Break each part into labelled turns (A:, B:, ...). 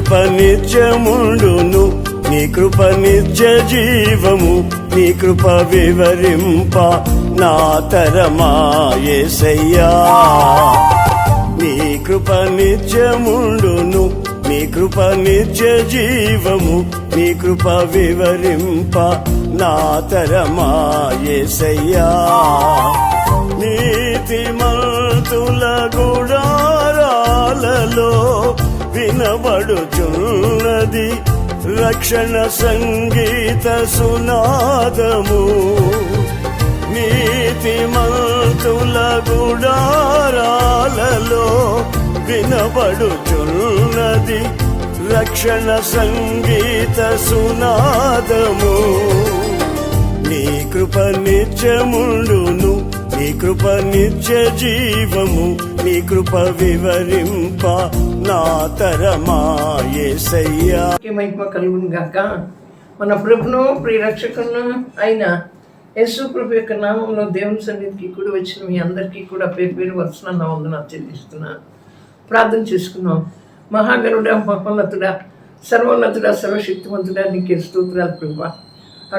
A: కృప నిత్యముండును, నీ కృప నిత్య జీవము, నీ కృప వివరింప నా తరమా యేసయ్యా. నీ కృప నిత్యముండును, నీ కృప నిత్య జీవము, నీ కృప వివరింప నా తరమా యేసయ్యా. నీతిమంతుల గుడారాలలో వినబడుచున్నది రక్షణ సంగీత సునాదము. నీతిమంతుల గుడారాలలో వినబడుచున్నది రక్షణ సంగీత సునాదము. నీ కృప నిత్యముండును, నీ కృప నిత్య జీవము, నీ కృప వివరింప నా తరమా యేసయ్యా.
B: మహిమ కలుగును గాక. మన ప్రభును ప్రియరక్షకును అయిన యేసు ప్రభు యొక్క నామంలో దేవుని సన్నిధికి కూడా వచ్చిన మీ అందరికీ కూడా పేరు పేరు వరుసన నా వందనాలు చెల్లిస్తున్నాను. ప్రార్థన చేసుకున్నాం. మహాగణుడా, మహోన్నతుడా, సర్వోన్నతుడా, సర్వశక్తివంతుడా, నీకే స్తోత్రాలు ప్రభా.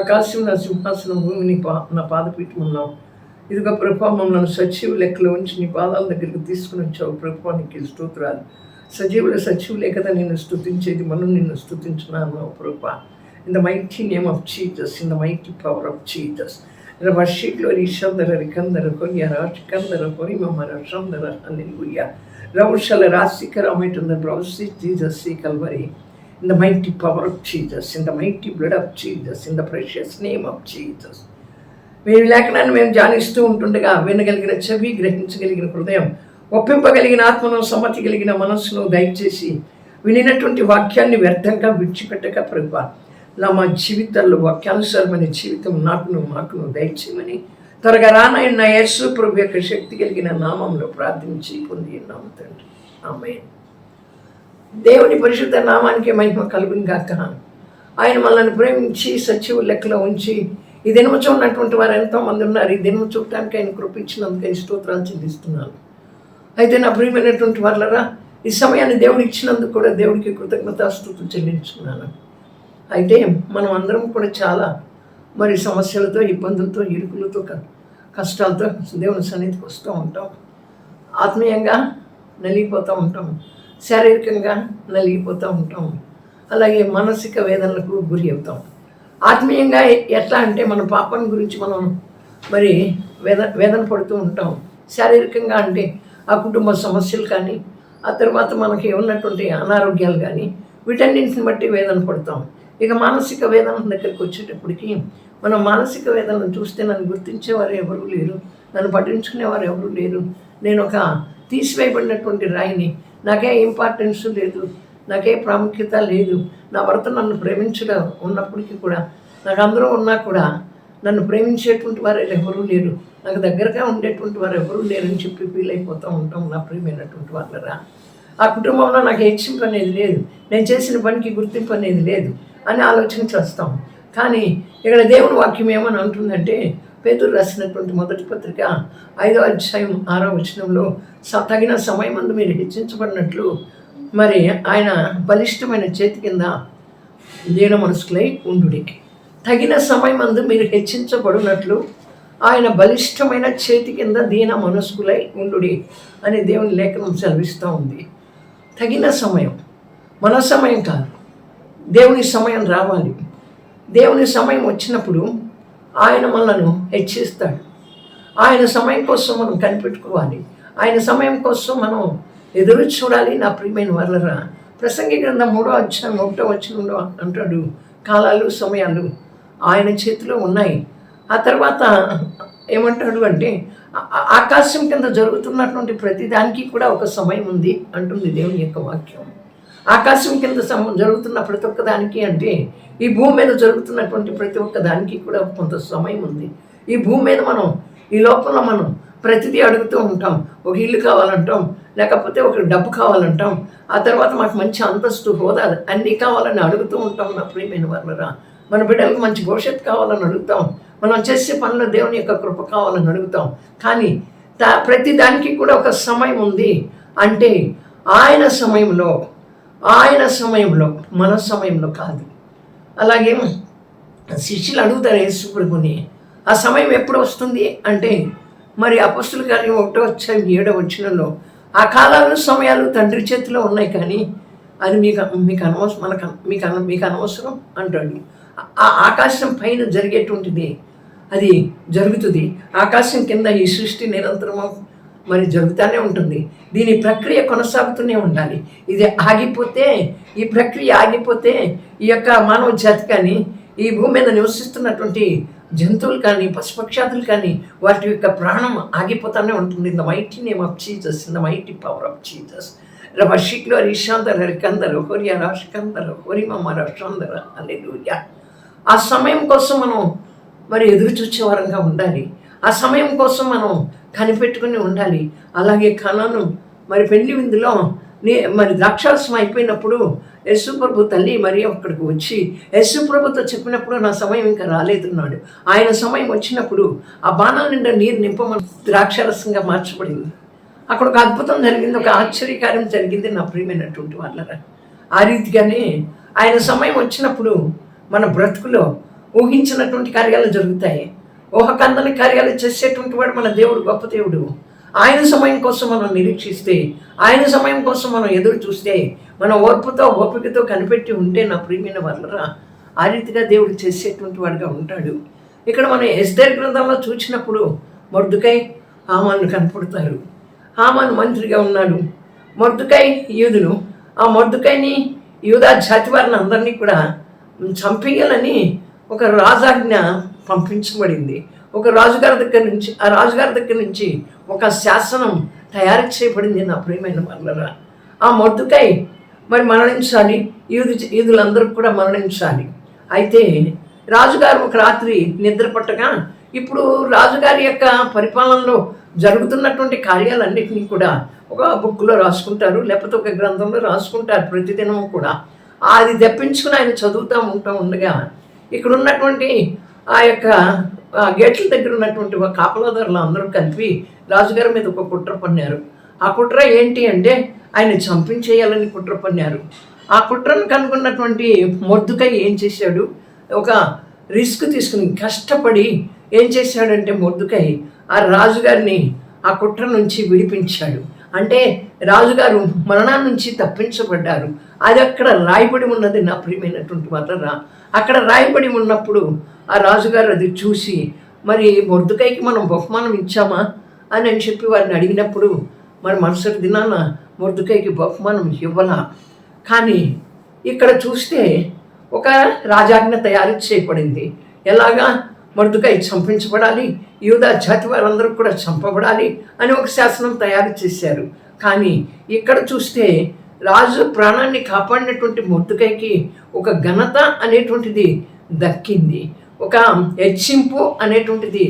B: ఆకాశం నా సింహాసనం, భూమిని నా పాదపీఠం ఉన్నావు. ఇదిగో ప్రభా, మమ్మల్ని సజీవ లెక్కలో ఉంచి నీ పాదాల దగ్గరికి తీసుకుని వచ్చావు ప్రభా, నీకే స్తోత్రాలు. సజీవులు సజీవులే కదా నిన్ను స్తుతించేది, మనం నిన్ను స్తుతించున్నాను ప్రభా. In the mighty name of Jesus, in the mighty power of Jesus. రవర్షిక్లో రిషందర రికందర కొనియ రాషికందర కొనిమర రషందర హల్లెలూయా. రౌషల రాశికరమైతున్న బ్రౌసి జీసస్ ఈ Calvary. In the mighty power of Jesus, in the mighty blood of Jesus, in the precious name of Jesus. మేము లేఖనాన్ని మేము ధ్యానిస్తూ ఉంటుండగా వినగలిగిన చెవి, గ్రహించగలిగిన హృదయం, ఒప్పింపగలిగిన ఆత్మను, సమ్మతి కలిగిన మనస్సును దయచేసి వినినటువంటి వాక్యాన్ని వ్యర్థంగా విడిచిపెట్టక ప్రభా, మా జీవితాల్లో వాక్యానుసారమైన జీవితం నాకును మాకును దయచేయమని త్వరగా రానైన యేసు ప్రభు యొక్క శక్తి కలిగిన నామంలో ప్రార్థించి పొంది ఉన్నాము తండ్రి. ఆమేన్. దేవుని పరిశుద్ధ నామానికి మహిమ కలుగును గాక. ఆయన మనల్ని ప్రేమించి సజీవ లెక్కలో ఉంచి ఈ దినము చూడనటువంటి వారు ఎంతోమంది ఉన్నారు. ఈ దినము చూడటానికి ఆయన కృపించినందుకు ఆయన స్తోత్రాలు చెల్లిస్తున్నాను. అయితే నా ప్రియమైనటువంటి వాళ్ళరా, ఈ సమయాన్ని దేవుడు ఇచ్చినందుకు కూడా దేవుడికి కృతజ్ఞతాస్తుతులు చెల్లించుకున్నాను. అయితే మనం అందరం కూడా చాలా మరి సమస్యలతో, ఇబ్బందులతో, ఇరుకులతో, కష్టాలతో దేవుని సన్నిధికి వస్తూ ఉంటాం. ఆత్మీయంగా నలిగిపోతూ ఉంటాం, శారీరకంగా నలిగిపోతూ ఉంటాం, అలాగే మానసిక వేదనలకు గురి అవుతాం. ఆత్మీయంగా ఎట్లా అంటే మన పాపం గురించి మనం మరి వేదన పడుతూ ఉంటాం. శారీరకంగా అంటే ఆ కుటుంబ సమస్యలు కానీ, ఆ తర్వాత మనకి ఉన్నటువంటి అనారోగ్యాలు కానీ, వీటన్నింటిని బట్టి వేదన పడతాం. ఇక మానసిక వేదన దగ్గరికి వచ్చేటప్పటికి మనం మానసిక వేదనను చూస్తే నన్ను గుర్తించేవారు ఎవరు లేరు, నన్ను పట్టించుకునేవారు ఎవరు లేరు, నేను ఒక తీసివేయబడినటువంటి రాయిని, నాకే ఇంపార్టెన్స్ లేదు, నాకే ప్రాముఖ్యత లేదు, నా భర్త నన్ను ప్రేమించగా ఉన్నప్పటికీ కూడా, నాకు అందరూ ఉన్నా కూడా నన్ను ప్రేమించేటువంటి వారు ఎవరూ లేరు, నాకు దగ్గరగా ఉండేటువంటి వారు ఎవరూ లేరని చెప్పి ఫీల్ అయిపోతూ ఉంటాం. నా ప్రియమైనటువంటి వాళ్ళరా, ఆ కుటుంబంలో నాకు హెచ్చింపు అనేది లేదు, నేను చేసిన పనికి గుర్తింపు అనేది లేదు అని ఆలోచన చేస్తాం. కానీ ఇక్కడ దేవుని వాక్యం ఏమని అంటుందంటే, పేతురు రాసినటువంటి మొదటి పత్రిక 5వ అధ్యాయం 6వ వచనంలో, తగిన సమయమందు మీరు హెచ్చించబడినట్లు మరి ఆయన బలిష్టమైన చేతి కింద దీన మనస్కులై ఉండుడి. తగిన సమయమందు మీరు హెచ్చించబడినట్లు ఆయన బలిష్టమైన చేతి కింద దీన మనస్కులై ఉండుడి అని దేవుని లేఖనం సెలవిస్తూ ఉంది. తగిన సమయం మన సమయం కాదు, దేవుని సమయం రావాలి. దేవుని సమయం వచ్చినప్పుడు ఆయన మనలను హెచ్చిస్తాడు. ఆయన సమయం కోసం మనం కనిపెట్టుకోవాలి, ఆయన సమయం కోసం మనం ఎదురు చూడాలి. నా ప్రియమైన వాళ్ళరా, ప్రసంగి గ్రంథం 3వ అధ్యాయం 1వ వచనంలో అంటాడు, కాలాలు సమయాలు ఆయన చేతిలో ఉన్నాయి. ఆ తర్వాత ఏమంటాడు అంటే, ఆకాశం కింద జరుగుతున్నటువంటి ప్రతి దానికి కూడా ఒక సమయం ఉంది అంటుంది దేవుని యొక్క వాక్యం. ఆకాశం కింద జరుగుతున్న ప్రతి ఒక్క దానికి అంటే ఈ భూమి మీద జరుగుతున్నటువంటి ప్రతి ఒక్క దానికి కూడా కొంత సమయం ఉంది. ఈ భూమి మీద మనం, ఈ లోపల మనం ప్రతిదీ అడుగుతూ ఉంటాం. ఒక ఇల్లు కావాలంటాం, లేకపోతే ఒక డబ్బు కావాలంటాం, ఆ తర్వాత మాకు మంచి అంతస్తు, హోదా అన్నీ కావాలని అడుగుతూ ఉంటాం. నా ప్రియమైన వాళ్ళరా, మన బిడ్డలకు మంచి భవిష్యత్తు కావాలని అడుగుతాం, మనం చేసే పనులు దేవుని యొక్క కృప కావాలని అడుగుతాం. కానీ ప్రతి దానికి కూడా ఒక సమయం ఉంది. అంటే ఆయన సమయంలో ఆయన సమయంలో, మన సమయంలో కాదు. అలాగే శిష్యులు అడుగుతారు యేసు ప్రభుని, ఆ సమయం ఎప్పుడు వస్తుంది అంటే, మరి అపొస్తలుల కార్యం 1:7 ఆ కాలాలు సమయాలు తండ్రి చేతిలో ఉన్నాయి, కానీ అది మీకు అనవసరం అంటాడు. ఆ ఆకాశం పైన జరిగేటువంటిది అది జరుగుతుంది. ఆకాశం కింద ఈ సృష్టి నిరంతరము మరి జరుగుతూనే ఉంటుంది. దీని ప్రక్రియ కొనసాగుతూనే ఉండాలి. ఇది ఆగిపోతే, ఈ ప్రక్రియ ఆగిపోతే ఈ యొక్క మానవ జాతి కానీ, ఈ భూమి మీద నివసిస్తున్నటువంటి జంతువులు కానీ, పశుపక్షాదులు కానీ, వాటి యొక్క ప్రాణం ఆగిపోతూనే ఉంటుంది. In the mighty name of Jesus, in the mighty power of Jesus. రషిక్లో రిషాందర రికందరు హోరియా రాషికందరు హోరిమమ్మ రషాందర హల్లెలూయా. ఆ సమయం కోసం మనం మరి ఎదురు చూచేవారంగా ఉండాలి. ఆ సమయం కోసం మనం కనిపెట్టుకుని ఉండాలి. అలాగే కనాను మరి పెళ్లి విందులో మరి ద్రాక్షారసం అయిపోయినప్పుడు యేసు ప్రభు తల్లి మరి అక్కడికి వచ్చి యేసు ప్రభుతో చెప్పినప్పుడు నా సమయం ఇంకా రాలేదున్నాడు. ఆయన సమయం వచ్చినప్పుడు ఆ బాణాల నిండా నీరు నింపమని ద్రాక్షారసంగా మార్చబడింది. అక్కడ ఒక అద్భుతం జరిగింది, ఒక ఆశ్చర్యకార్యం జరిగింది నా ప్రియమైనటువంటి వాళ్ళరా. ఆ రీతిగానే ఆయన సమయం వచ్చినప్పుడు మన బ్రతుకులో ఊహించినటువంటి కార్యాలు జరుగుతాయి. ఊహకందని కార్యాలు చేసేటువంటి వాడు మన దేవుడు, గొప్ప దేవుడు. ఆయన సమయం కోసం మనం నిరీక్షిస్తే, ఆయన సమయం కోసం మనం ఎదురు చూస్తే, మన ఓర్పుతో ఓపికతో కనిపెట్టి ఉంటే నా ప్రియమైన వాళ్ళరా, ఆ రీతిగా దేవుడు చేసేటువంటి వాడుగా ఉంటాడు. ఇక్కడ మనం ఎస్తేరు గ్రంథంలో చూసినప్పుడు మొర్దుకై హామాను కనపడతారు. హామాను మంత్రిగా ఉన్నాడు, మొర్దుకై యూదులు. ఆ మొర్దుకైని యూదా జాతి వారిని అందరినీ కూడా చంపేయాలని ఒక రాజాజ్ఞ పంపించబడింది. ఒక రాజుగారి దగ్గర నుంచి ఒక శాసనం తయారు చేయబడింది నా ప్రియమైన వాళ్ళరా. ఆ మొర్దుకై మరి మరణించాలి, యూదులందరూ కూడా మరణించాలి. అయితే రాజుగారు ఒక రాత్రి నిద్ర పట్టగా, ఇప్పుడు రాజుగారి యొక్క పరిపాలనలో జరుగుతున్నటువంటి కార్యాలన్నింటినీ కూడా ఒక బుక్లో రాసుకుంటారు, లేకపోతే ఒక గ్రంథంలో రాసుకుంటారు ప్రతిదినం కూడా. అది తెప్పించుకుని ఆయన చదువుతూ ఉండగా ఇక్కడ ఉన్నటువంటి ఆ యొక్క గేట్ల దగ్గర ఉన్నటువంటి కాపలాదారులు అందరూ కలిపి రాజుగారి మీద ఒక కుట్ర పన్నారు. ఆ కుట్ర ఏంటి అంటే ఆయన చంపించేయాలని కుట్ర పన్నారు. ఆ కుట్రను కనుగొన్నటువంటి మొర్దుకై ఏం చేశాడు, ఒక రిస్క్ తీసుకుని కష్టపడి ఏం చేశాడంటే మొర్దుకై ఆ రాజుగారిని ఆ కుట్ర నుంచి విడిపించాడు. అంటే రాజుగారు మరణాన్ని నుంచి తప్పించబడ్డారు. అది అక్కడ రాయబడి ఉన్నది నా ప్రియమైనటువంటి వాళ్ళరా. అక్కడ రాయబడి ఉన్నప్పుడు ఆ రాజుగారు అది చూసి, మరి మొర్దుకైకి మనం బహుమానం ఇచ్చామా అని చెప్పి వారిని అడిగినప్పుడు, మరి మరుసటి దినాన మొర్దుకైకి బహుమానం ఇవ్వాలా. కానీ ఇక్కడ చూస్తే ఒక రాజాజ్ఞ తయారు చేయబడింది. ఎలాగా మొర్దుకై చంపించబడాలి, యూదా జాతి వారందరూ కూడా చంపబడాలి అని ఒక శాసనం తయారు చేశారు. కానీ ఇక్కడ చూస్తే రాజు ప్రాణాన్ని కాపాడినటువంటి మొర్దుకైకి ఒక ఘనత అనేటువంటిది దక్కింది, ఒక హెచ్చింపు అనేటువంటిది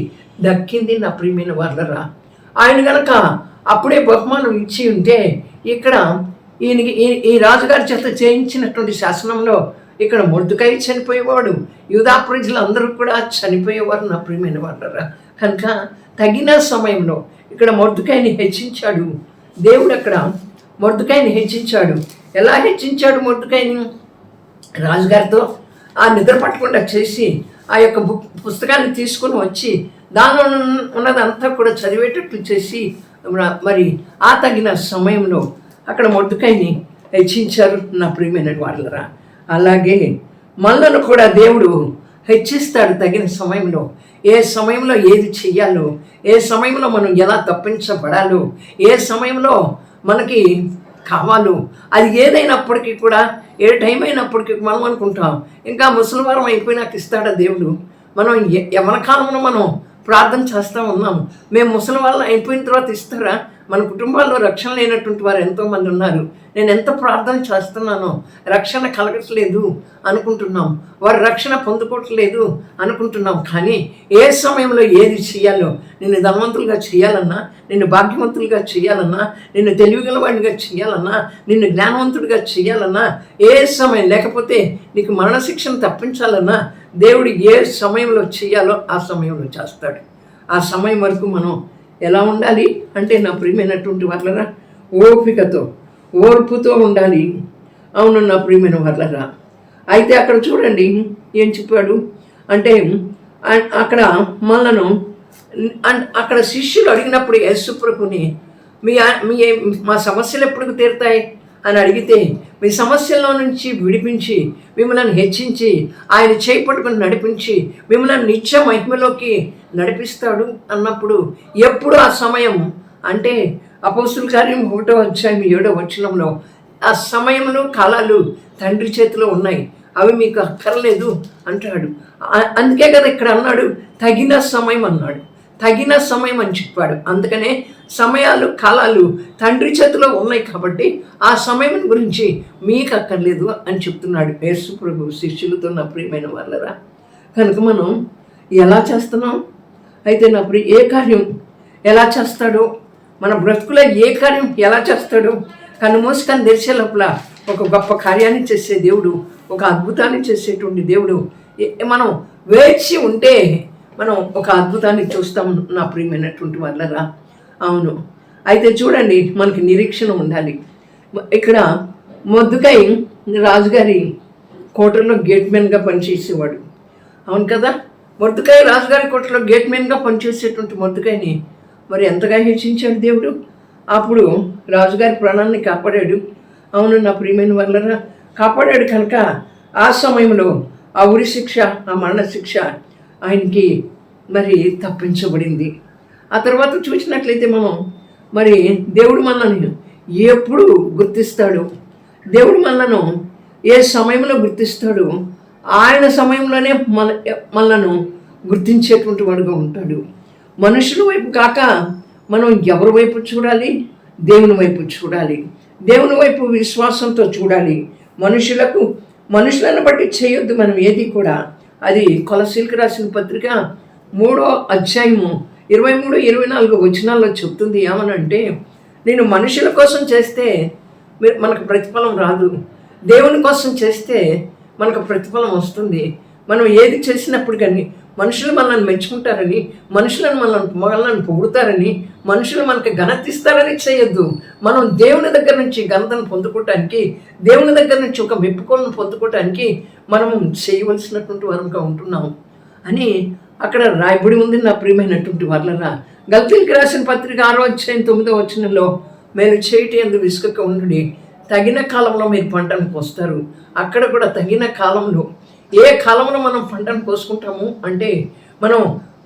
B: దక్కింది నా ప్రియమైన వాళ్ళరా. ఆయన గనక అప్పుడే బహుమానం ఇచ్చి ఉంటే, ఇక్కడ ఈ రాజుగారి చేత చేయించినటువంటి శాసనంలో ఇక్కడ మొర్దుకై చనిపోయేవాడు, యూదా ప్రజలందరూ కూడా చనిపోయేవారు నా ప్రియమైన వాళ్ళరా. కనుక తగిన సమయంలో ఇక్కడ మొర్దుకైని హెచ్చించాడు దేవుడు. అక్కడ మొర్దుకైని హెచ్చించాడు. ఎలా హెచ్చించాడు మొర్దుకైని? రాజుగారితో ఆ నిద్ర పట్టకుండా చేసి ఆ యొక్క పుస్తకాన్ని తీసుకొని వచ్చి దానిలో ఉన్నదంతా కూడా చదివేటట్లు చేసి, మరి ఆ తగిన సమయంలో అక్కడ మొర్దుకైని హెచ్చించారు నా ప్రియమైన వాళ్ళరా. అలాగే మనలను కూడా దేవుడు హెచ్చిస్తాడు తగిన సమయంలో. ఏ సమయంలో ఏది చెయ్యాలో, ఏ సమయంలో మనం ఎలా తప్పించబడాలో, ఏ సమయంలో మనకి కావాలో, అది ఏదైనప్పటికీ కూడా, ఏ టైం అయినప్పటికీ మనం అనుకుంటాం ఇంకా ముసలివారం అయిపోయినాక ఇస్తాడా దేవుడు. మనం యవన కాలంలో మనం ప్రార్థన చేస్తూ ఉన్నాం, మేము ముసలి వాళ్ళని అయిపోయిన తర్వాత ఇస్తారా? మన కుటుంబాల్లో రక్షణ లేనటువంటి వారు ఎంతోమంది ఉన్నారు. నేను ఎంత ప్రార్థన చేస్తున్నానో రక్షణ కలగట్లేదు అనుకుంటున్నాం, వారు రక్షణ పొందుకోవట్లేదు అనుకుంటున్నాం. కానీ ఏ సమయంలో ఏది చేయాలో, నిన్ను ధనవంతులుగా చేయాలన్నా, నిన్ను భాగ్యవంతులుగా చేయాలన్నా, నిన్ను తెలివిగలవాడిగా చేయాలన్నా, నిన్ను జ్ఞానవంతుడిగా చేయాలన్నా, ఏ సమయం లేకపోతే నీకు మరణశిక్షను తప్పించాలన్నా, దేవుడు ఏ సమయంలో చేయాలో ఆ సమయంలో చేస్తాడు. ఆ సమయం వరకు మనం ఎలా ఉండాలి అంటే నా ప్రియమైనటువంటి వాళ్ళరా, ఓపికతో ఓర్పుతో ఉండాలి. అవును నా ప్రియమైన వాళ్ళరా. అయితే అక్కడ చూడండి ఏం చెప్పాడు అంటే అక్కడ మనలను అక్కడ శిష్యులు అడిగినప్పుడు యేసు ప్రభుని మీ మీ మా సమస్యలు ఎప్పుడు తీరుతాయి అని అడిగితే మీ సమస్యల్లో నుంచి విడిపించి మిమ్మల్ని హెచ్చించి ఆయన చేపట్టుకుని నడిపించి మిమ్మల్ని నిత్య మహిమలోకి నడిపిస్తాడు అన్నప్పుడు ఎప్పుడు ఆ సమయం అంటే అపోస్తుల కార్యం 1వ అధ్యాయం 7వ వచనంలో ఆ సమయములు కాలాలు తండ్రి చేతిలో ఉన్నాయి, అవి మీకు అక్కర్లేదు అంటాడు. అందుకే కదా ఇక్కడ అన్నాడు తగిన సమయం అన్నాడు, తగిన సమయం అని చెప్పాడు. అందుకనే సమయాలు కాలాలు తండ్రి చేతిలో ఉన్నాయి కాబట్టి ఆ సమయం గురించి మీకు అక్కర్లేదు అని చెప్తున్నాడు యేసు ప్రభు శిష్యులతో. నా ప్రియమైన వాళ్ళరా, కనుక మనం ఎలా చేస్తున్నాం అయితే నా ఏ కార్యం ఎలా చేస్తాడో, మన బ్రతుకులో ఏ కార్యం ఎలా చేస్తాడో కన్ను మూసుకొని తెరిచే లోపల ఒక గొప్ప కార్యాన్ని చేసే దేవుడు, ఒక అద్భుతాన్ని చేసేటువంటి దేవుడు. మనం వేచి ఉంటే మనం ఒక అద్భుతాన్ని చూస్తాం నా ప్రియమైనటువంటి వాళ్ళరా. అవును, అయితే చూడండి మనకి నిరీక్షణ ఉండాలి. ఇక్కడ మొర్దెకై రాజుగారి కోటలో గేట్మెన్గా పనిచేసేవాడు. అవును కదా, మొర్దెకై రాజుగారి కోటలో గేట్మెన్గా పనిచేసేటువంటి మొర్దెకైని మరి ఎంతగా హెచ్చించాడు దేవుడు. అప్పుడు రాజుగారి ప్రాణాన్ని కాపాడాడు. అవును నా ప్రియమైన వాళ్ళరా, కాపాడాడు కనుక ఆ సమయంలో ఆ ఉరి శిక్ష, ఆ మరణ శిక్ష ఆయనకి మరి తప్పించబడింది. ఆ తర్వాత చూసినట్లయితే మనం మరి దేవుడు మనల్ని ఎప్పుడు గుర్తిస్తాడు, దేవుడు మనలను ఏ సమయంలో గుర్తిస్తాడు, ఆయన సమయంలోనే మనలను గుర్తించేటువంటి వాడుగా ఉంటాడు. మనుషుల వైపు కాక మనం ఎవరి వైపు చూడాలి? దేవుని వైపు చూడాలి. దేవుని వైపు విశ్వాసంతో చూడాలి. మనుషులను బట్టి చేయొద్దు మనం ఏది కూడా. అది కొలసీలకు రాసిన పత్రిక 3వ అధ్యాయము 23-24 వచనాల్లో చెప్తుంది. ఏమనంటే, నేను మనుషుల కోసం చేస్తే మనకు ప్రతిఫలం రాదు, దేవుని కోసం చేస్తే మనకు ప్రతిఫలం వస్తుంది. మనం ఏది చేసినప్పుడు కానీ మనుషులు మనల్ని మెచ్చుకుంటారని, మనల్ని పొగుడుతారని, మనుషులు మనకి ఘనతిస్తారని చేయొద్దు. మనం దేవుని దగ్గర నుంచి ఘనతను పొందుకోవటానికి, దేవుని దగ్గర నుంచి ఒక మెప్పుకోలను పొందుకోవటానికి మనం చేయవలసినటువంటి వరంగా ఉంటున్నాం అని అక్కడ రాయబడి ఉంది. నా ప్రియమైనటువంటి వాళ్ళరా, గల్తీలకు రాసిన పత్రిక 6వ అధ్యాయం 9వ వచనంలో మీరు చేయటి యందు విసుకక ఉండుడి, తగిన కాలంలో మీరు పంటను కోస్తారు. అక్కడ కూడా తగిన కాలంలో, ఏ కాలంలో మనం పంటను కోసుకుంటాము అంటే మనం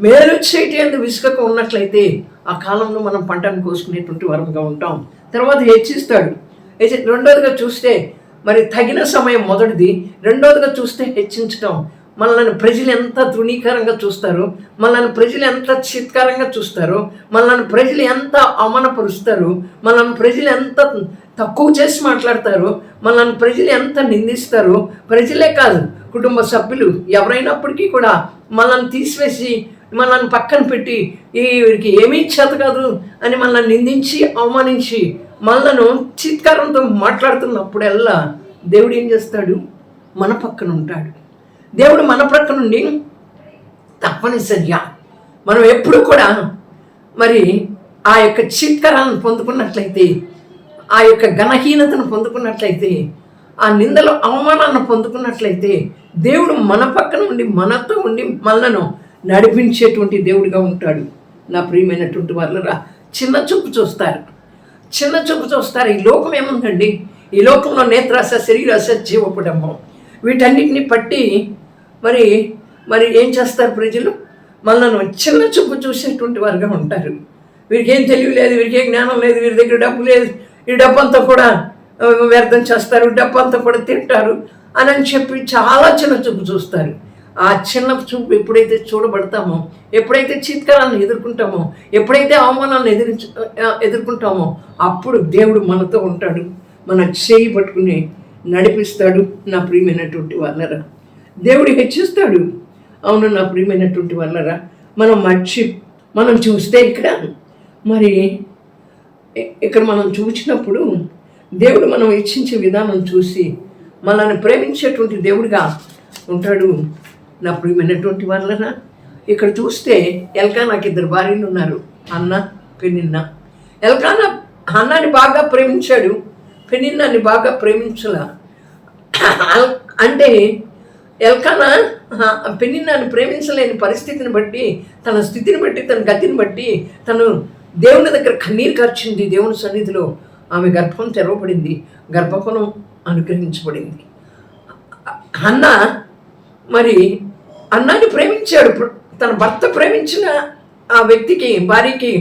B: మేలు చేయటి యందు విసుకక ఉన్నట్లయితే ఆ కాలంలో మనం పంటను కోసుకునేటువంటి వరంగా ఉంటాం. తర్వాత హెచ్చిస్తాడు. రెండోదిగా చూస్తే మరి తగిన సమయం మొదటిది, రెండోదిగా చూస్తే హెచ్చించడం. మనల్ని ప్రజలు ఎంత తృణీకరంగా చూస్తారో, మనల్ని ప్రజలు ఎంత చిత్కారంగా చూస్తారో, మనల్ని ప్రజలు ఎంత అవమానపరుస్తారో, మనల్ని ప్రజలు ఎంత తక్కువ చేసి మాట్లాడతారో, మనల్ని ప్రజలు ఎంత నిందిస్తారో, ప్రజలే కాదు కుటుంబ సభ్యులు ఎవరైనప్పటికీ కూడా మనల్ని తీసివేసి మనల్ని పక్కన పెట్టి వీరికి ఏమీ చేత కాదు అని మనల్ని నిందించి అవమానించి మనలను చిత్కారంతో మాట్లాడుతున్నప్పుడల్లా దేవుడు ఏం చేస్తాడు? మన పక్కన ఉంటాడు. దేవుడు మన ప్రక్క నుండి తప్పనిసరిగా మనం ఎప్పుడు కూడా మరి ఆ యొక్క చిత్కారాలను పొందుకున్నట్లయితే, ఆ యొక్క ఘనహీనతను పొందుకున్నట్లయితే, ఆ నిందలో అవమానాలను పొందుకున్నట్లయితే దేవుడు మన పక్కన ఉండి మనతో ఉండి మనలను నడిపించేటువంటి దేవుడిగా ఉంటాడు. నా ప్రియమైనటువంటి వాళ్ళరా, చిన్న చూపు చూస్తారు. ఈ లోకం ఏముందండి? ఈ లోకంలో నేత్రాశ, శరీరాశ, జీవపుడంబం, వీటన్నిటిని పట్టి మరి ఏం చేస్తారు ప్రజలు? మనల్ని చిన్న చూపు చూసేటువంటి వారుగా ఉంటారు. వీరికి ఏం తెలియలేదు, వీరికి ఏం జ్ఞానం లేదు, వీరి దగ్గర డబ్బు లేదు, ఈ డబ్బంతా కూడా వ్యర్థం చేస్తారు, డబ్బంతా కూడా తింటారు అని చెప్పి చాలా చిన్న చూపు చూస్తారు. ఆ చిన్న చూపు ఎప్పుడైతే చూడబడతామో, ఎప్పుడైతే చిత్కారాలను ఎదుర్కొంటామో, ఎప్పుడైతే అవమానాలను ఎదుర్కొంటామో అప్పుడు దేవుడు మనతో ఉంటాడు, మన చేయి పట్టుకుని నడిపిస్తాడు. నా ప్రియమైనటువంటి వాళ్ళరా, దేవుడు హెచ్చిస్తాడు. అవును నా ప్రియమైనటువంటి వాళ్ళరా, మనం చూస్తే ఇక్కడ మనం చూసినప్పుడు దేవుడు మనం హెచ్చించే విధానం చూసి మనల్ని ప్రేమించేటువంటి దేవుడిగా ఉంటాడు. నా ప్రియమైనటువంటి వాళ్ళరా, ఇక్కడ చూస్తే ఎల్కానాకి 2 భార్యలు ఉన్నారు, అన్న, పెనిన్న. ఎల్కానా అన్నాని బాగా ప్రేమించాడు, పెనిన్నాన్ని బాగా ప్రేమించలా. అంటే ఎల్కానా పెనిన్నాను ప్రేమించలేని పరిస్థితిని బట్టి, తన స్థితిని బట్టి, తన గతిని బట్టి తను దేవుని దగ్గర కన్నీరు కార్చింది. దేవుని సన్నిధిలో ఆమె గర్భం తెరవబడింది, గర్భఫలం అనుగ్రహించబడింది. అన్న మరి అన్నాన్ని ప్రేమించాడు. తన భర్త ప్రేమించిన ఆ వ్యక్తికి, భార్యకి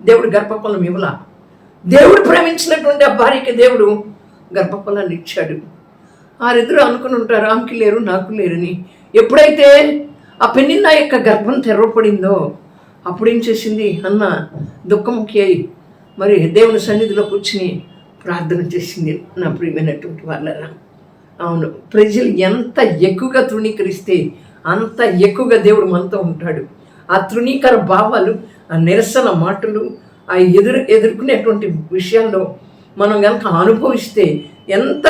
B: దేవుడు గర్భఫలం ఇవ్వలా. దేవుడు ప్రేమించినటువంటి ఆ భార్యకి దేవుడు గర్భఫలాన్ని ఇచ్చాడు. వారిద్దరూ అనుకుని ఉంటారు, ఆమెకి లేరు నాకు లేరని. ఎప్పుడైతే ఆ పెనిన్నా యొక్క గర్భం తెరవబడిందో అప్పుడేం చేసింది అన్న? దుఃఖముఖి అయి మరి దేవుని సన్నిధిలో కూర్చుని ప్రార్థన చేసింది. నా ప్రియమైనటువంటి వాళ్ళరా, అవును, ప్రజలు ఎంత ఎక్కువగా తృణీకరిస్తే అంత ఎక్కువగా దేవుడు మనతో ఉంటాడు. ఆ తృణీకర భావాలు, ఆ నిరసన మాటలు, ఆ ఎదుర్కొనేటువంటి విషయాల్లో మనం కనుక అనుభవిస్తే ఎంత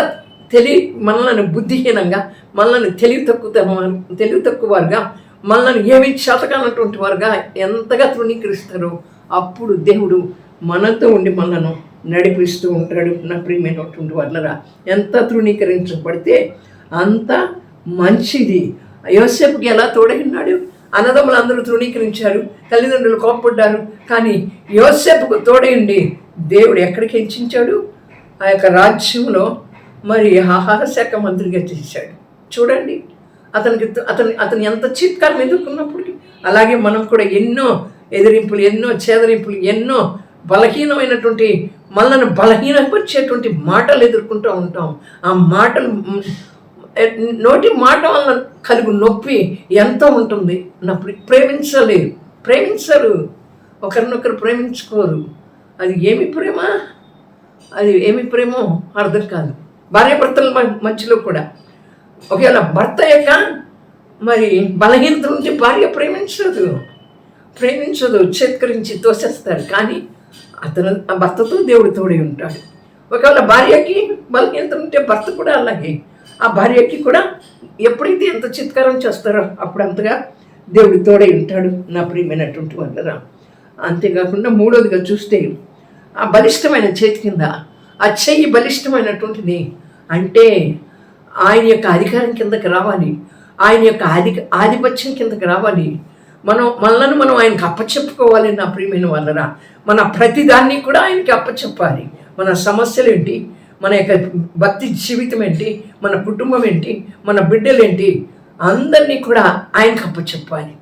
B: మనల్ని బుద్ధిహీనంగా, మనల్ని తెలివి తక్కువ వారుగా, మనల్ని ఏమి చేతకానటువంటి వారుగా ఎంతగా తృణీకరిస్తారో అప్పుడు దేవుడు మనతో ఉండి మనను నడిపిస్తూ ఉంటాడు. నా ప్రియమైనటువంటి వాళ్ళరా, ఎంత తృణీకరించబడితే అంత మంచిది. యోసేపుకి ఎలా తోడైనాడు? అన్నదమ్ములు అందరూ తృణీకరించారు, తల్లిదండ్రులు కోపపడ్డారు, కానీ యోసేపుకు తోడైండి దేవుడు ఎక్కడికి హెచ్చించాడు? ఆ యొక్క రాజ్యంలో మరి ఆహార శాఖ మంత్రిగా చేశాడు. చూడండి, అతను ఎంత చీత్కారం ఎదుర్కొన్నప్పటికీ. అలాగే మనం కూడా ఎన్నో ఎదిరింపులు, ఎన్నో చేదరింపులు, ఎన్నో బలహీనమైనటువంటి మనల్ని బలహీనపరిచేటువంటి మాటలు ఎదుర్కొంటూ ఉంటాం. ఆ మాటలు, నోటి మాట వల్ల కలుగు నొప్పి ఎంతో ఉంటుంది. ప్రేమించరు, ఒకరినొకరు ప్రేమించుకోరు. అది ఏమి ప్రేమ? అది ఏమి ప్రేమో అర్థం కాదు. భార్యాభర్తల మధ్యలో కూడా ఒకవేళ భర్త యొక్క మరి బలహీనత నుంచి భార్య ప్రేమించదు, చేత్కరించి తోసేస్తారు. కానీ ఆ భర్తతో దేవుడు తోడై ఉంటాడు. ఒకవేళ భార్యకి బలహీనత ఉంటే భర్త కూడా అలాగే ఆ భార్యకి కూడా ఎప్పుడైతే ఎంత చిత్కారం చేస్తారో అప్పుడు అంతగా దేవుడు తోడై ఉంటాడు. నా ప్రియమైనటువంటి వాళ్ళరా, అంతేకాకుండా మూడోదిగా చూస్తే ఆ బలిష్టమైన చేతి కింద ఆ చెయ్యి బలిష్టమైనటువంటిది. అంటే ఆయన యొక్క అధికారం కిందకి రావాలి, ఆయన యొక్క ఆధిపత్యం కిందకి రావాలి. మనల్ని మనం ఆయనకి అప్పచెప్పుకోవాలి. నా ప్రియమైన వాళ్ళరా, మన ప్రతిదాన్ని కూడా ఆయనకి అప్పచెప్పాలి. మన సమస్యలు ఏంటి, మన యొక్క భక్తి జీవితం ఏంటి, మన కుటుంబం ఏంటి, మన బిడ్డలేంటి, అందరినీ కూడా ఆయనకి అప్పచెప్పాలి.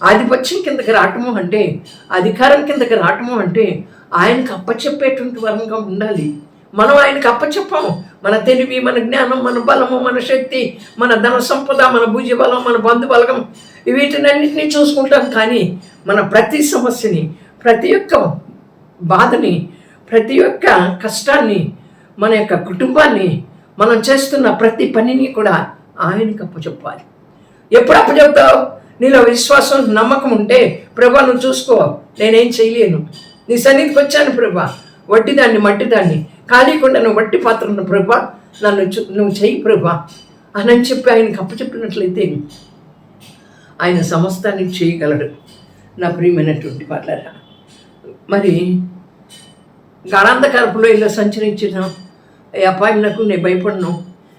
B: ఆధిపత్యం కిందకి రావటము అంటే, అధికారం కిందకి రావటము అంటే ఆయనకు అప్పచెప్పేటువంటి వరంగా ఉండాలి. మనం ఆయనకు అప్పచెప్పాము. మన తెలివి, మన జ్ఞానం, మన బలము, మన శక్తి, మన ధన సంపద, మన భుజబలం, మన బంధుబలగం, వీటినన్నింటినీ చూసుకుంటాం. కానీ మన ప్రతి సమస్యని, ప్రతి ఒక్క బాధని, ప్రతి ఒక్క కష్టాన్ని, మన యొక్క కుటుంబాన్ని, మనం చేస్తున్న ప్రతి పనిని కూడా ఆయనకు అప్పచెప్పాలి. ఎప్పుడు అప్పచెప్తావు? నీలో విశ్వాసం, నమ్మకం ఉంటే, ప్రభా నువ్వు చూసుకో, నేనేం చేయలేను, నీ సన్నిధికి వచ్చాను ప్రభా, వడ్డిదాన్ని మట్టిదాన్ని, ఖాళీకుండా నువ్వు వట్టి పాత్రను ప్రభా, నువ్వు చెయ్యి ప్రభా అని చెప్పి ఆయనకు అప్పచెప్పినట్లయితే ఆయన సమస్తాన్ని చేయగలడు. నా ప్రియమైనటువంటి వాళ్ళరా, మరి గాఢాంధకారపులో ఇలా సంచరించిన అపాయమునకు నేను భయపడను,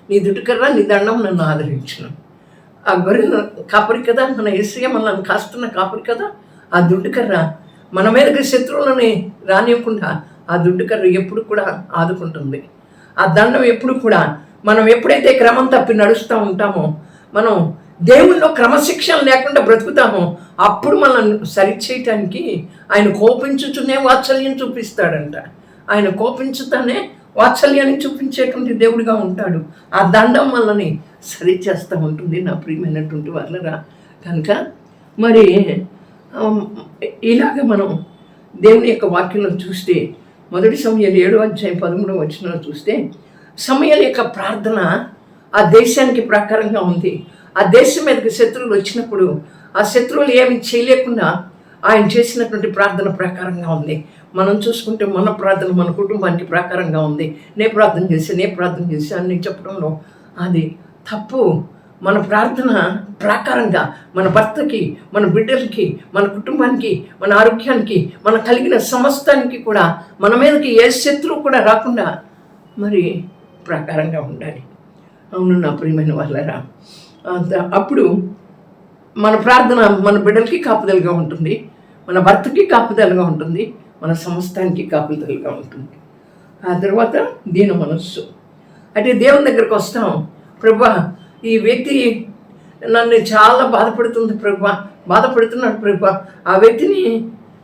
B: నీ దుటికర్రా నీ దండం నన్ను ఆదరించును. ఆ గొర్రెల కాపరి కదా మన యేసయ్య, మనల్ని కాస్తున్న కాపరి కదా. ఆ దుడ్డుకర్ర మన మీదకి శత్రువులని రానివ్వకుండా ఆ దుడ్డుకర్ర ఎప్పుడు కూడా ఆదుకుంటుంది. ఆ దండం ఎప్పుడు కూడా, మనం ఎప్పుడైతే క్రమం తప్పి నడుస్తూ ఉంటామో, మనం దేవుల్లో క్రమశిక్షణ లేకుండా బ్రతుకుతామో, అప్పుడు మనల్ని సరిచేయటానికి ఆయన కోపించుతూనే వాత్సల్యం చూపిస్తాడంట. ఆయన కోపించుతానే వాత్సల్యాన్ని చూపించేటువంటి దేవుడిగా ఉంటాడు. ఆ దండం మనల్ని సరిచేస్తూ ఉంటుంది. నా ప్రియమైనటువంటి వాళ్ళరా, కనుక మరి ఇలాగ మనం దేవుని యొక్క వాక్యంలో చూస్తే, మొదటి సమూయేలు 7:13 చూస్తే, సమూయేలు యొక్క ప్రార్థన ఆ దేశానికి ప్రకారంగా ఉంది. ఆ దేశం మీదకి శత్రువులు వచ్చినప్పుడు ఆ శత్రువులు ఏమి చేయలేకుండా ఆయన చేసినటువంటి ప్రార్థన ప్రకారంగా ఉంది. మనం చూసుకుంటే మన ప్రార్థన మన కుటుంబానికి ప్రకారంగా ఉంది. నే ప్రార్థన చేసి అని చెప్పడంలో అది తప్పు. మన ప్రార్థన ప్రకారంగా మన భర్తకి, మన బిడ్డలకి, మన కుటుంబానికి, మన ఆరోగ్యానికి, మన కలిగిన సమస్తానికి కూడా, మన మీదకి ఏ శత్రువు కూడా రాకుండా మరి ప్రకారంగా ఉండాలి. అవును నా ప్రియమైన వాళ్ళరా, అప్పుడు మన ప్రార్థన మన బిడ్డలకి కాపుదలుగా ఉంటుంది, మన భర్తకి కాపుదలుగా ఉంటుంది, మన సమస్తానికి కాపుదలుగా ఉంటుంది. ఆ తర్వాత దీన మనస్సు అంటే దేవుని దగ్గరకు వస్తాం. ప్రభా, ఈ వ్యక్తి నన్ను చాలా బాధపడుతున్నాడు ప్రభా, ఆ వ్యక్తిని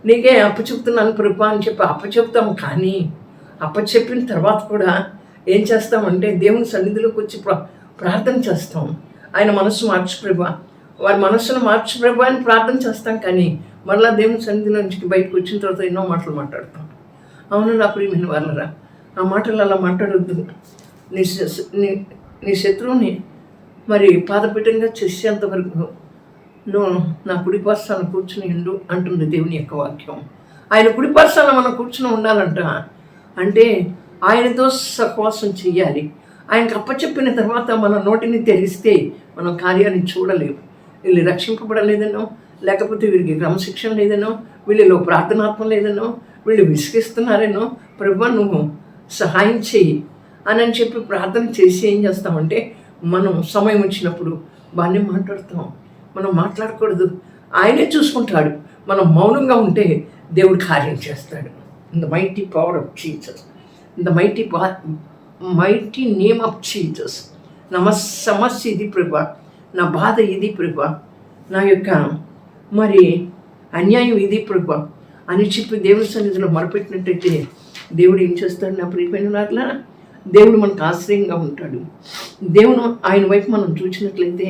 B: నీకే అప్పచెప్తున్నాను ప్రభా అని చెప్పి అప్పచెప్తాం. కానీ అప్పచెప్పిన తర్వాత కూడా ఏం చేస్తామంటే దేవుని సన్నిధిలోకి వచ్చి ప్రార్థన చేస్తాం. ఆయన మనస్సు మార్చు ప్రభా, వారి మనస్సును మార్చు ప్రభా అని ప్రార్థన చేస్తాం. కానీ మళ్ళీ దేవుని సన్నిధిలో నుంచి బయటకు వచ్చిన తర్వాత ఎన్నో మాటలు మాట్లాడతాం. అవును నా ప్రియమైన వాళ్ళరా, ఆ మాటలు అలా మాట్లాడొద్దు. నీ శత్రువుని మరి పాదపీఠంగా చేసేంత వరకు నువ్వు నా కుడిపార్శ్వాన కూర్చుని ఉండు అంటుంది దేవుని యొక్క వాక్యం. ఆయన కుడిపార్శ్వాన మనం కూర్చుని ఉండాలంట. అంటే ఆయనతో సహవాసం చెయ్యాలి. ఆయనకు అప్పచెప్పిన తర్వాత మన నోటిని తెరిస్తే మనం కార్యాన్ని చూడలేము. వీళ్ళు రక్షింపబడలేదనో, లేకపోతే వీరికి క్రమశిక్షణ లేదనో, వీళ్ళలో ప్రార్థనాత్మ లేదనో, వీళ్ళు విసిగిస్తున్నారేనో, ప్రభువా నువ్వు సహాయం చేయి అని చెప్పి ప్రార్థన చేసి ఏం చేస్తామంటే మనం సమయం వచ్చినప్పుడు బాగానే మాట్లాడతాం. మనం మాట్లాడకూడదు, ఆయనే చూసుకుంటాడు. మనం మౌనంగా ఉంటే దేవుడు కార్యం చేస్తాడు. In the mighty power of Jesus, in the mighty name of Jesus. నా సమస్య ఇది ప్రభా, నా బాధ ఇది ప్రభా, నా యొక్క మరి అన్యాయం ఇది ప్రభా అని చెప్పి దేవుని సన్నిధిలో మొరపెట్టినట్టయితే దేవుడు ఏం చేస్తాడు నా ప్రియమైన వారిలా? దేవుడు మనకు ఆశ్రయంగా ఉంటాడు. దేవుడు ఆయన వైపు మనం చూసినట్లయితే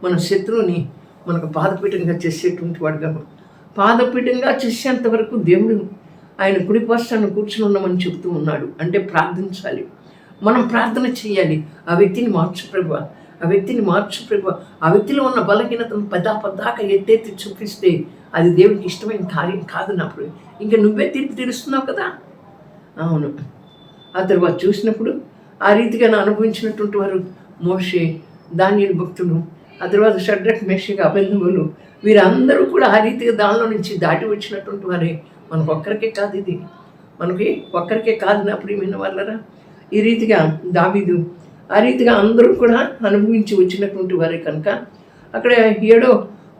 B: మన శత్రువుని మనకు పాదపీఠంగా చేసేటువంటి వాడుగా, పాదపీఠంగా చేసేంత వరకు దేవుడు ఆయన కుడిపార్శ్వాన కూర్చుని ఉన్నామని చెప్తూ ఉన్నాడు. అంటే ప్రార్థించాలి, మనం ప్రార్థన చేయాలి. ఆ వ్యక్తిని మార్చు ప్రభు, ఆ వ్యక్తిని మార్చు ప్రభు. ఆ వ్యక్తిలో ఉన్న బలహీనతను పదాక ఎత్తెత్తి చూపిస్తే అది దేవుడికి ఇష్టమైన కార్యం కాదు. నాకు ఇంకా నువ్వే తీర్పు తీరుస్తున్నావు కదా. అవును. ఆ తర్వాత చూసినప్పుడు ఆ రీతిగా అనుభవించినటువంటి వారు మోషే, దానియేలు భక్తుడు, ఆ తర్వాత షడ్రక్, మేషక్, అబేద్నెగోలు, వీరందరూ కూడా ఆ రీతిగా దానిలో నుంచి దాటి వచ్చినటువంటి వారే. మనకు ఒక్కరికే కాదు, ఇది మనకి ఒక్కరికే కాదు నా ప్రియమైన వాళ్ళరా. ఈ రీతిగా దావీదు, ఆ రీతిగా అందరూ కూడా అనుభవించి వచ్చినటువంటి వారే కనుక అక్కడ 7వ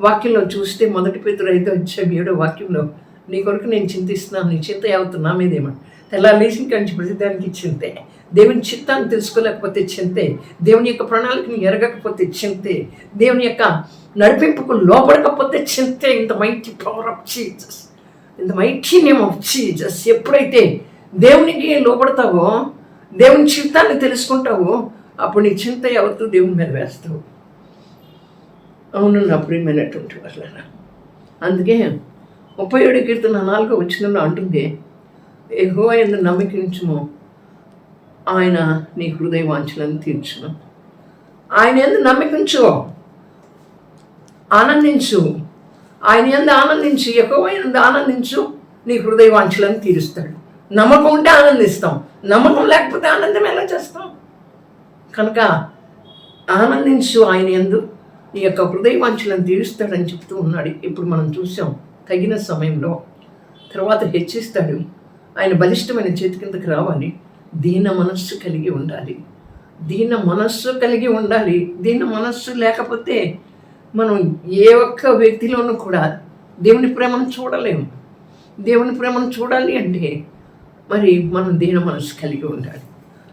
B: వాక్యంలో చూస్తే, 1 పేతురు 5:7 వాక్యంలో, నీ కొరకు నేను చింతిస్తున్నాను, నీ చింత యావత్తు నా మీదేమో. తెల్లాలేసిన కంచి ప్రతిదానికి చింతే, దేవుని చిత్తాన్ని తెలుసుకోలేకపోతే చింతే, దేవుని యొక్క ప్రణాళికను ఎరగకపోతే చింతే, దేవుని యొక్క నడిపింపుకు లోపడకపోతే చింతే. In the mighty power of Jesus, in the mighty name of Jesus. ఎప్పుడైతే దేవునికి లోపడతావో, దేవుని చిత్తాన్ని తెలుసుకుంటావో, అప్పుడు నీ చింత యావత్తు దేవుని మీద వేస్తావు. అవును నా ప్రియమైనటువంటి వాళ్ళరా. అందుకే 37 కీర్తన 4వ వచనంలో అంటుంది, యెహోవా యందు నమ్మకించుము, ఆయన నీ హృదయ వాంఛలను తీర్చును. ఆయన యందు నమ్మకించు, ఆనందించు, ఆయన యందు ఆనందించు, యెహోవా యందు ఆనందించు, నీ హృదయ వాంఛలను తీరుస్తాడు. నమ్మకం ఉంటే ఆనందిస్తాం, నమ్మకం లేకపోతే ఆనందం ఎలా చేస్తాం? కనుక ఆనందించు, ఆయన యందు నీ యొక్క హృదయ వాంఛలను తీరుస్తాడని చెప్తూ ఉన్నాడు. ఇప్పుడు మనం చూసాం, తగిన సమయంలో తర్వాత హెచ్చిస్తాడు. ఆయన బలిష్టమైన చేతి కిందకి రావాలి. దీన మనస్సు కలిగి ఉండాలి, దీన మనస్సు కలిగి ఉండాలి. దీన మనస్సు లేకపోతే మనం ఏ ఒక్క వ్యక్తిలోనూ కూడా దేవుని ప్రేమను చూడలేము. దేవుని ప్రేమను చూడాలి అంటే మరి మనం దీన మనస్సు కలిగి ఉండాలి.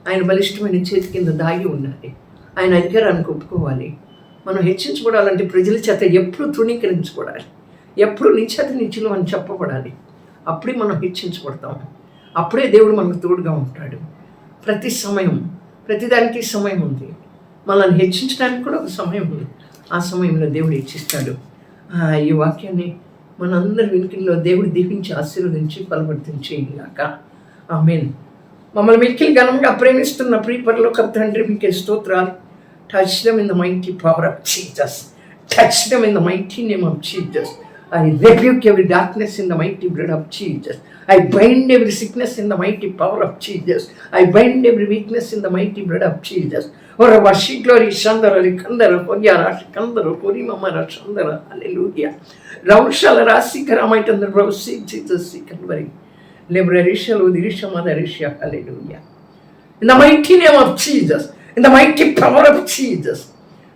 B: ఆయన బలిష్టమైన చేతి కింద దాగి ఉండాలి. ఆయన అధికారానికి ఒప్పుకోవాలి. మనం హెచ్చించబడాలంటే ప్రజల చేత ఎప్పుడు తృణీకరించబడాలి, ఎప్పుడు నిశ్చేత నిచ్చులు అని చెప్పబడాలి. అప్పుడే మనం హెచ్చించబడతాం. అప్పుడే దేవుడు మనకు తోడుగా ఉంటాడు. ప్రతి సమయం, ప్రతిదానికి సమయం ఉంది. మనల్ని హెచ్చించడానికి కూడా ఒక సమయం ఉంది. ఆ సమయంలో దేవుడు హెచ్చిస్తాడు. ఈ వాక్యాన్ని మనందరి వినికిల్లో దేవుడు దీవించి ఆశీర్వదించి బలపడుతుంచేయగాక. ఆమేన్. మమ్మల్ని మిక్కిలి ఘనంగా ప్రేమిస్తున్న ప్రియ పరలోక తండ్రి, మీకే స్తోత్రాలు. Touch them in the mighty power of Jesus. Touch them in the mighty name of Jesus. I rebuke every darkness in the mighty blood of Jesus. I bind every sickness in the mighty power of Jesus. I bind every weakness in the mighty blood of Jesus. Ora vashi glory shandara rikandara koryara shikandara korimamara shandara. Hallelujah. Raushala rasikara maitandra bravosi Jesus sikanvari. Lebrarisha lodirisha madarisha. Hallelujah. In the mighty name of Jesus. In the mighty power of Jesus.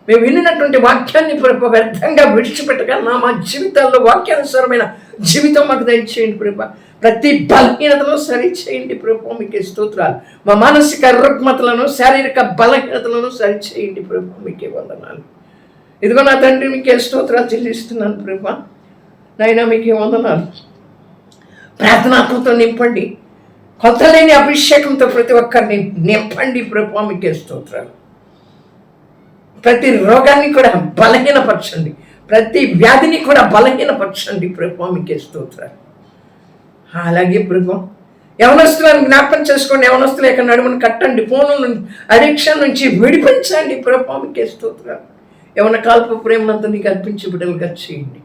B: మేము వినినటువంటి వాక్యాన్ని ప్రభు వ్యర్థంగా విడిచిపెట్టగా మా జీవితాల్లో వాక్యానుసారమైన జీవితం మాకు దయచేయండి ప్రభు. ప్రతి బలహీనతను సరి చేయండి ప్రభు, మీకే స్తోత్రాలు. మా మానసిక రుగ్మతలను, శారీరక బలహీనతలను సరి చేయండి ప్రభు, మీకే వందనాలు. ఇదిగో నా తండ్రి, మీకే స్తోత్రాలు చెల్లిస్తున్నాను ప్రభు. నాయనా మీకే వందనాలు. ప్రార్థనాత్మతో నింపండి, కొత్త లేని అభిషేకంతో ప్రతి ఒక్కరిని నింపండి ప్రభు, మీకే స్తోత్రాలు. ప్రతి రోగాన్ని కూడా బలహీనపరచండి, ప్రతి వ్యాధిని కూడా బలహీనపరచండి ప్రభు, మీకే స్తోత్రాలు. అలాగే ప్రభు, యవనస్తులను జ్ఞాపకం చేసుకోండి, యవనస్తులు యొక్క నడుమును కట్టండి, ఫోను అడిక్షన్ నుంచి విడిపించండి ప్రభు, మీకే స్తోత్రాలు. యవన కాల్ప ప్రేమనంతా నీకు అర్పించి బిడ్డలుగా చేయండి.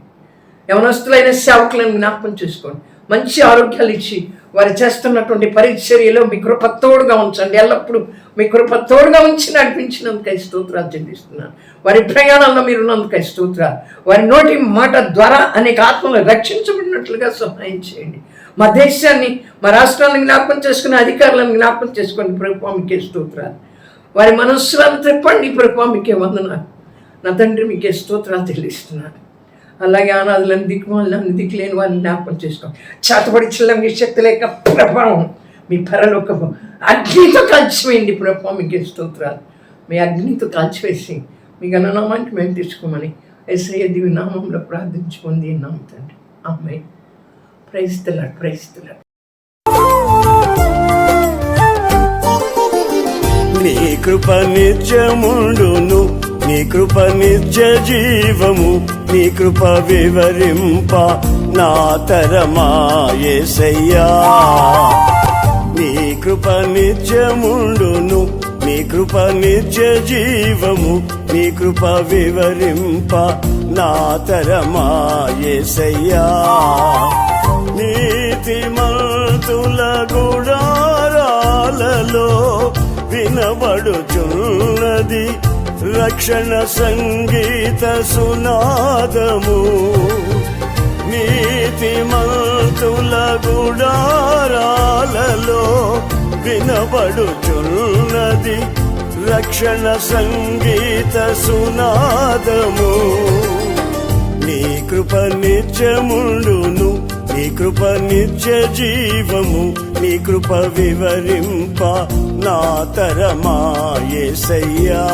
B: యవనస్తులైన సేవకులను జ్ఞాపకం చేసుకోండి, మంచి ఆరోగ్యాలు ఇచ్చి వారు చేస్తున్నటువంటి పరిచర్యలో మీ కృప తోడుగా ఉంచండి. ఎల్లప్పుడూ మీ కృప తోడుగా ఉంచి నడిపించినందుకై స్తోత్రాలు చెల్లిస్తున్నాను. వారి ప్రయాణంలో మీరున్నందుకై స్తోత్రాలు. వారి నోటి మాట ద్వారా అనేక ఆత్మలు రక్షించబడినట్లుగా సహాయం చేయండి. మా దేశాన్ని, మా రాష్ట్రాన్ని జ్ఞాపకం చేసుకుని అధికారులను జ్ఞాపకం చేసుకోండి ప్రభు, మీకే స్తోత్రాలు. వారి మనస్సులను తిప్పండి ప్రభు, మీకే వందనాలు. నా తండ్రి, మీకే స్తోత్రాలు చెల్లిస్తున్నాను. అలాగే అనాథులను, దిక్కుమాలను, దిక్కులేని వారిని జ్ఞాపకం చేసుకోండి. చేతబడి చిల్లంగి శక్తి లేక ప్రభావం మీ పరలోకము అగ్నితో కాల్చివేయండి ప్రభు, మీకే స్తోత్రాలు. మీ అగ్నితో కాల్చివేసి మీ గణనామానికి మేము తెచ్చుకోమని యేసయ్య దివ్య నామంలో ప్రార్థించుకుంది నామ తండ్రి, amen. Praise the lord, praise the lord.
A: నీ కృప నిత్యముండును, నీ కృప నిత్య జీవము, నీ కృప వివరింప నా తరమా యేసయ్యా. నీ కృప నిత్యముండును, నీ కృప నిత్య జీవము, నీ కృప వివరింప నా తరమా యేసయ్యా. నీతిమంతుల గుడారాలలో వినబడుచున్నది రక్షణ సంగీత సునాదము. నీతిమంతుల గుడారాలలో వినబడుచున్నది రక్షణ సంగీత సునాదము. నీ కృప నిత్యముండును, నీ కృప నిత్య జీవము, నీ కృప వివరింప నా తరమా యేసయ్యా.